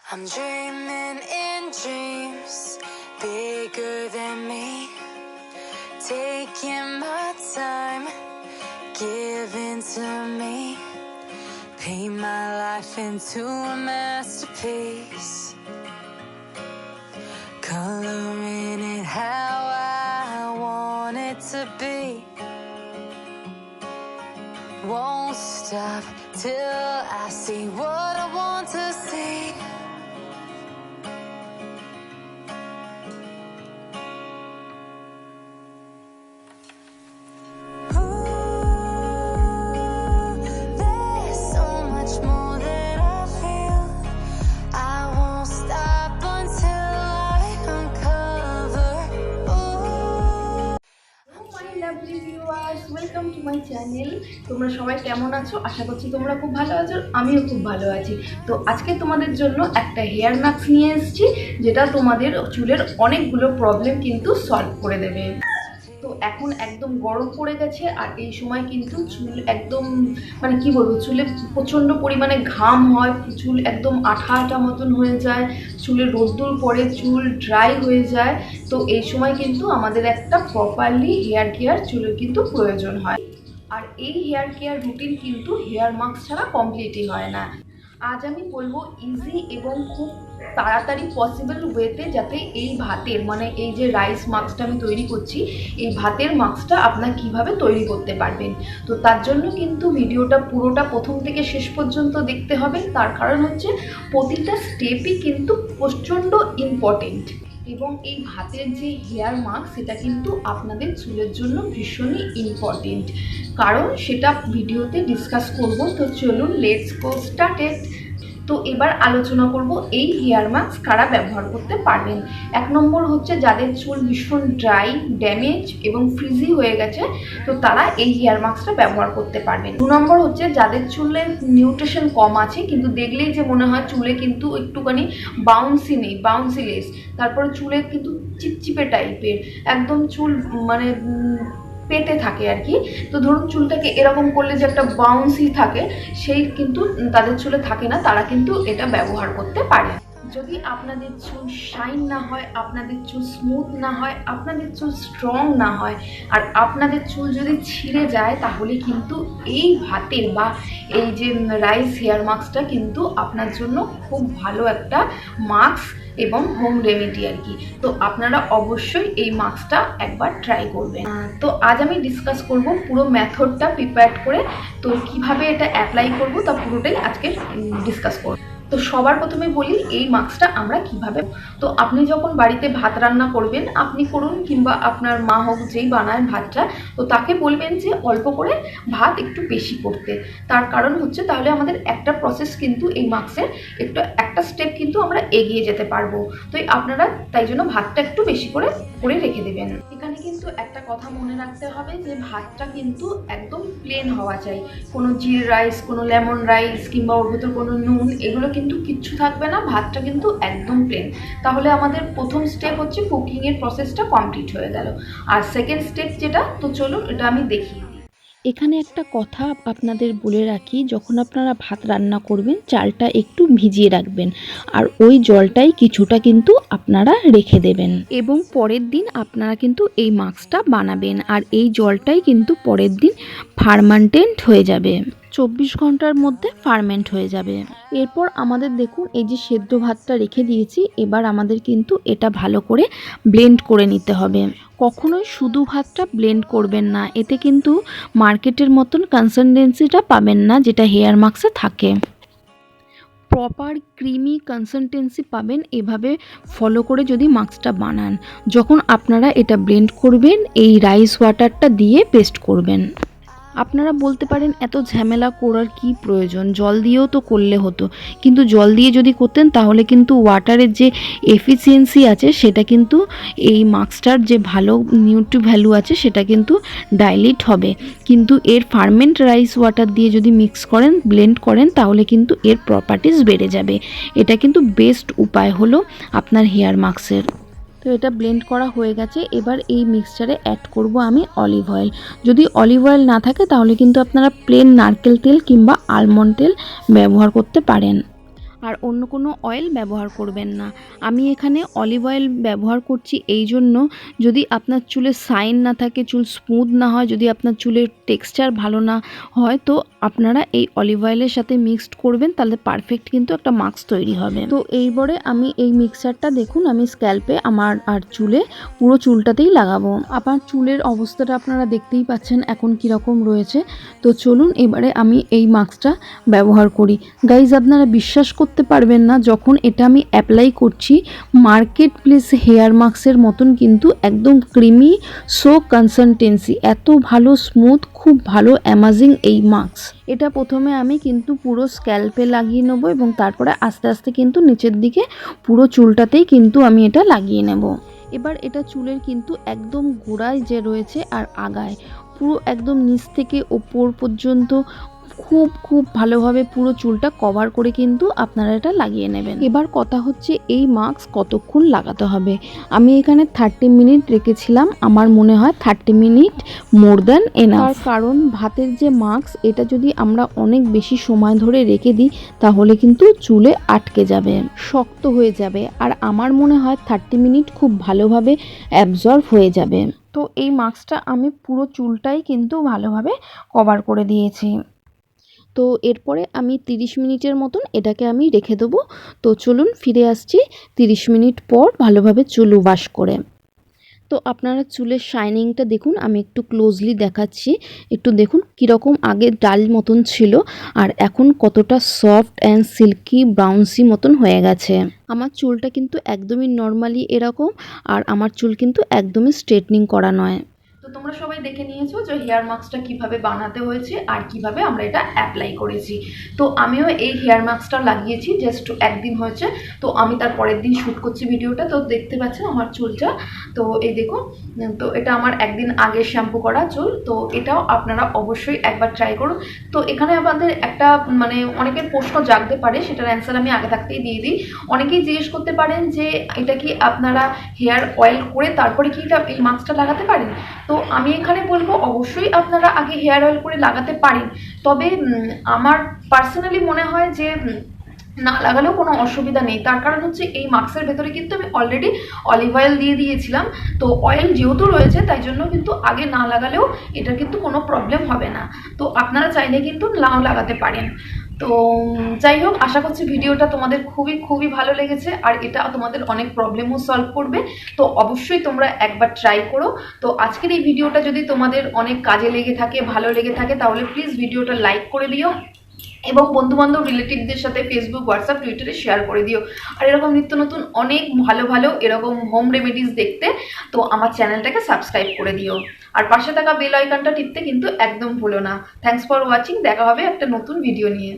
I'm dreaming in dreams bigger than me, taking my time, giving to me, paint my life into a masterpiece, coloring it how I want it to be. Won't stop till I see what I want to see. There's so much more that I feel. I won't stop until I uncover. My lovely viewers, welcome to my channel. তোমরা সবাই কেমন আছো? আশা করছি তোমরা খুব ভালো আছো, আমিও খুব ভালো আছি। তো আজকে তোমাদের জন্য একটা হেয়ার মাস্ক নিয়ে এসেছি, যেটা তোমাদের চুলের অনেকগুলো প্রবলেম কিন্তু সলভ করে দেবে। তো এখন একদম গরম পড়ে গেছে, আর এই সময় কিন্তু চুল একদম মানে কি বলবো, চুলে প্রচণ্ড পরিমাণে ঘাম হয়, চুল একদম আঠা আঠা মতন হয়ে যায়, চুলে রোদ্দুর পরে চুল ড্রাই হয়ে যায়। তো এই সময় কিন্তু আমাদের একটা প্রপারলি হেয়ার কেয়ার চুলের কিন্তু প্রয়োজন হয়, আর এই হেয়ার কেয়ার রুটিন কিন্তু হেয়ার মাস্ক ছাড়া কমপ্লিটই হয় না। আজ আমি বলবো ইজি এবং খুব তাড়াতাড়ি পসিবল ওয়েতে যাতে এই ভাতের মানে এই যে রাইস মাস্কটা আমি তৈরি করছি, এই ভাতের মাস্কটা আপনারা কিভাবে তৈরি করতে পারবেন। তো তার জন্য কিন্তু ভিডিওটা পুরোটা প্রথম থেকে শেষ পর্যন্ত দেখতে হবে। তার কারণ হচ্ছে প্রতিটা স্টেপই কিন্তু প্রচণ্ড ইম্পর্টেন্ট, এবং এই ভাতের যে হেয়ার মাস্ক সেটা কিন্তু আপনাদের চুলের জন্য ভীষণই ইম্পর্টেন্ট, কারণ সেটা ভিডিওতে ডিসকাস করব। তো চলুন লেটস গো স্টার্টেড। তো এবার আলোচনা করব এই হেয়ার মাস্ক কারা ব্যবহার করতে পারবেন। এক নম্বর হচ্ছে যাদের চুল ভীষণ ড্রাই, ড্যামেজ এবং ফ্রিজি হয়ে গেছে, তো তারা এই হেয়ার মাস্কটা ব্যবহার করতে পারবেন। দু নম্বর হচ্ছে যাদের চুলের নিউট্রিশন কম আছে, কিন্তু দেখলেই যে মনে হয় চুলে কিন্তু একটুখানি বাউন্সি নেই, বাউন্সিলেস, তারপরে চুলে কিন্তু চিপচিপে টাইপের একদম চুল মানে পেতে থাকে আর কি। তো ধরুন চুলটাকে এরকম করলে যে একটা বাউন্সি থাকে, সেই কিন্তু তাদের চুলে থাকে না, তারা কিন্তু এটা ব্যবহার করতে পারে। যদি আপনাদের চুল শাইন না হয়, আপনাদের চুল স্মুথ না হয়, আপনাদের চুল স্ট্রং না হয়, আর আপনাদের চুল যদি ছিঁড়ে যায়, তাহলে কিন্তু এই ভাতের বা এই যে রাইস হেয়ার মাস্কটা কিন্তু আপনার জন্য খুব ভালো একটা মাস্ক এবং হোম রেমেডি আর কি। তো আপনারা অবশ্যই এই মাস্কটা একবার ট্রাই করবেন। তো আজ আমি ডিসকাস করব পুরো মেথডটা প্রিপেয়ার করে, তো কিভাবে এটা অ্যাপ্লাই করব তা পুরোটাই আজকে ডিসকাস করব। তো সবার প্রথমে বলি এই মাস্কটা আমরা কিভাবে। তো আপনি যখন বাড়িতে ভাত রান্না করবেন, আপনি করুন কিংবা আপনার মা হোক যেই বানায় ভাতটা, তো তাকে বলবেন যে অল্প করে ভাত একটু বেশি করতে। তার কারণ হচ্ছে তাহলে আমাদের একটা প্রসেস কিন্তু এই মাস্কের একটা স্টেপ কিন্তু আমরা এগিয়ে যেতে পারবো। তো আপনারা তাই জন্য ভাতটা একটু বেশি করে রেখে দেবেন। এখানে কিন্তু একটা কথা মনে রাখতে হবে যে ভাতটা কিন্তু একদম প্লেন হওয়া চাই, কোনো জিরা রাইস, কোনো লেমন রাইস কিংবা ওর ভিতর কোনো নুন এগুলো কিন্তু কিচ্ছু থাকবে না, ভাতটা কিন্তু একদম প্লেন। তাহলে আমাদের প্রথম স্টেপ হচ্ছে কুকিংয়ের প্রসেসটা কমপ্লিট হয়ে গেল। আর সেকেন্ড স্টেপ যেটা, তো চলুন এটা আমি দেখি। এখানে একটা কথা আপনাদের বলে রাখি, যখন আপনারা ভাত রান্না করবেন চালটা একটু ভিজিয়ে রাখবেন, আর ওই জলটাই কিছুটা কিন্তু আপনারা রেখে দেবেন, এবং পরের দিন আপনারা কিন্তু এই মাস্কটা বানাবেন, আর এই জলটাই কিন্তু পরের দিন ফার্মেন্টেড হয়ে যাবে, 24 ঘন্টার মধ্যে ফার্মেন্ট হয়ে যাবে। এরপর আমাদের দেখুন এই যে সেদ্ধ ভাতটা রেখে দিয়েছি, এবার আমাদের কিন্তু এটা ভালো করে ব্লেন্ড করে নিতে হবে। কখনোই শুধু ভাতটা ব্লেন্ড করবেন না, এতে কিন্তু মার্কেটের মতন কনসিস্টেন্সিটা পাবেন না যেটা হেয়ার মাস্কে থাকে। প্রপার ক্রিমি কনসিস্টেন্সি পাবেন এভাবে ফলো করে যদি মাস্কটা বানান। যখন আপনারা এটা ব্লেন্ড করবেন, এই রাইস ওয়াটারটা দিয়ে পেস্ট করবেন। আপনারা বলতে পারেন এত ঝামেলা করার কি প্রয়োজন, জল দিয়েও তো করলে হতো। কিন্তু জল দিয়ে যদি করতেন তাহলে কিন্তু ওয়াটারের যে এফিসিয়েন্সি আছে সেটা কিন্তু এই মাস্কটার যে ভালো নিউট্রি ভ্যালু আছে সেটা কিন্তু ডাইলিট হবে। কিন্তু এর ফার্মেন্ট রাইস ওয়াটার দিয়ে যদি মিক্স করেন, ব্লেন্ড করেন, তাহলে কিন্তু এর প্রপার্টিস বেড়ে যাবে। এটা কিন্তু বেস্ট উপায় হলো আপনার হেয়ার মাস্কের। তো এটা ব্লেন্ড করা হয়ে গেছে। এবার এই মিক্সচারে অ্যাড করব আমি অলিভ অয়েল। যদি অলিভ অয়েল না থাকে তাহলে কিন্তু আপনারা প্লেন নারকেল তেল কিংবা আলমন্ড তেল ব্যবহার করতে পারেন। আর অন্য কোনো অয়েল ব্যবহার করবেন না। আমি এখানে অলিভ অয়েল ব্যবহার করছি এই জন্য, যদি আপনার চুলে শাইন না থাকে, চুল স্মুথ না হয়, যদি আপনার চুলের টেক্সচার ভালো না হয়, তো আপনারা এই অলিভ অয়েলের সাথে মিক্সড করবেন, তাহলে পারফেক্ট কিন্তু একটা মাস্ক তৈরি হবে। তো এইবারে আমি এই মিক্সচারটা দেখুন আমি স্ক্যাল্পে আমার আর চুলে পুরো চুলটাতেই লাগাবো। আপনার চুলের অবস্থাটা আপনারা দেখতেই পাচ্ছেন এখন কীরকম রয়েছে। তো চলুন এবারে আমি এই মাস্কটা ব্যবহার করি। গাইজ, আপনারা বিশ্বাস করতে পারবেন না, যখন এটা আমি অ্যাপ্লাই করছি মার্কেট প্লেস হেয়ার মাস্কের মতন কিন্তু একদম ক্রিমি সো কনসিস্টেন্সি, এত ভালো স্মুথ, খুব ভালো অ্যামাজিং এই মাস্ক। এটা প্রথমে আমি কিন্তু পুরো স্ক্যাল্পে লাগিয়ে নেব এবং তারপরে আস্তে আস্তে কিন্তু নিচের দিকে পুরো চুলটাতেই কিন্তু আমি এটা লাগিয়ে নেব। এবার এটা চুলের কিন্তু একদম গোড়ায় যে রয়েছে আর আগায় পুরো একদম নিচ থেকে ওপর পর্যন্ত খুব খুব ভালোভাবে পুরো চুলটা কভার করে কিন্তু আপনারা এটা লাগিয়ে নেবেন। এবার কথা হচ্ছে এই মাস্ক কতক্ষণ লাগাতে হবে। আমি এখানে 30 মিনিট রেখেছিলাম, আমার মনে হয় 30 মিনিট মোর দ্যান এনাফ। তার কারণ ভাতের যে মাস্ক, এটা যদি আমরা অনেক বেশি সময় ধরে রেখে দিই তাহলে কিন্তু চুলে আটকে যাবে, শক্ত হয়ে যাবে, আর আমার মনে হয় 30 মিনিট খুব ভালোভাবে অ্যাবজর্ব হয়ে যাবে। তো এই মাস্কটা আমি পুরো চুলটাই কিন্তু ভালোভাবে কভার করে দিয়েছি। তো এরপরে আমি 30 মিনিটের মতন এটাকে আমি রেখে দেবো। তো চলুন ফিরে আসছি 30 মিনিট পর ভালোভাবে চুল ওয়াশ করে। তো আপনারা চুলের শাইনিংটা দেখুন, আমি একটু ক্লোজলি দেখাচ্ছি, একটু দেখুন কীরকম আগে ডাল মতন ছিল আর এখন কতটা সফট অ্যান্ড সিল্কি ব্রাউন্সি মতন হয়ে গেছে। আমার চুলটা কিন্তু একদমই নর্মালি এরকম, আর আমার চুল কিন্তু একদমই স্ট্রেটনিং করা নয়। তো তোমরা সবাই দেখে নিয়েছো যে হেয়ার মাস্কটা কিভাবে বানাতে হয়েছে আর কিভাবে আমরা এটা অ্যাপ্লাই করেছি। তো আমিও এই হেয়ার মাস্কটা লাগিয়েছি জাস্ট একদিন হয়েছে, তো আমি তার পরের দিন শ্যুট করছি ভিডিওটা। তো দেখতে পাচ্ছেন আমার চুলটা, তো এই দেখুন, তো এটা আমার একদিন আগে শ্যাম্পু করা চুল। তো এটাও আপনারা অবশ্যই একবার ট্রাই করুন। তো এখানে আমাদের একটা মানে অনেকের প্রশ্ন জাগতে পারে, সেটার অ্যান্সার আমি আগে থাকতেই দিয়ে দিই। অনেকেই জিজ্ঞেস করতে পারেন যে এটা কি আপনারা হেয়ার অয়েল করে তারপরে কি এটা এই মাস্কটা লাগাতে পারেন। তো আমি এখানে বলবো অবশ্যই আপনারা আগে হেয়ার অয়েল করে লাগাতে পারেন, তবে আমার পার্সোনালি মনে হয় যে না লাগালেও কোনো অসুবিধা নেই। তার কারণ হচ্ছে এই মাস্কের ভেতরে কিন্তু আমি অলরেডি অলিভ অয়েল দিয়ে দিয়েছিলাম, তো অয়েল যেহেতু রয়েছে তাই জন্য কিন্তু আগে না লাগালেও এটা কিন্তু কোনো প্রবলেম হবে না। তো আপনারা চাইলে কিন্তু নাও লাগাতে পারেন। তো যাই হোক, আশা করছি ভিডিওটা তোমাদের খুবই খুবই ভালো লেগেছে আর এটা তোমাদের অনেক প্রবলেমও সলভ করবে। তো অবশ্যই তোমরা একবার ট্রাই করো। তো আজকের এই ভিডিওটা যদি তোমাদের অনেক কাজে লেগে থাকে, ভালো লেগে থাকে, তাহলে প্লিজ ভিডিওটা লাইক করে দিও এবং বন্ধুবান্ধব রিলেটিভদের সাথে ফেসবুক, হোয়াটসঅ্যাপ, টুইটারে শেয়ার করে দিও। আর এরকম নিত্য নতুন অনেক ভালো ভালো এরকম হোম রেমেডিস দেখতে তো আমার চ্যানেলটাকে সাবস্ক্রাইব করে দিও আর পাশে থাকা বেল আইকনটা টিপতে কিন্তু একদম ভুলো না। থ্যাঙ্কস ফর ওয়াচিং, দেখা হবে একটা নতুন ভিডিও নিয়ে।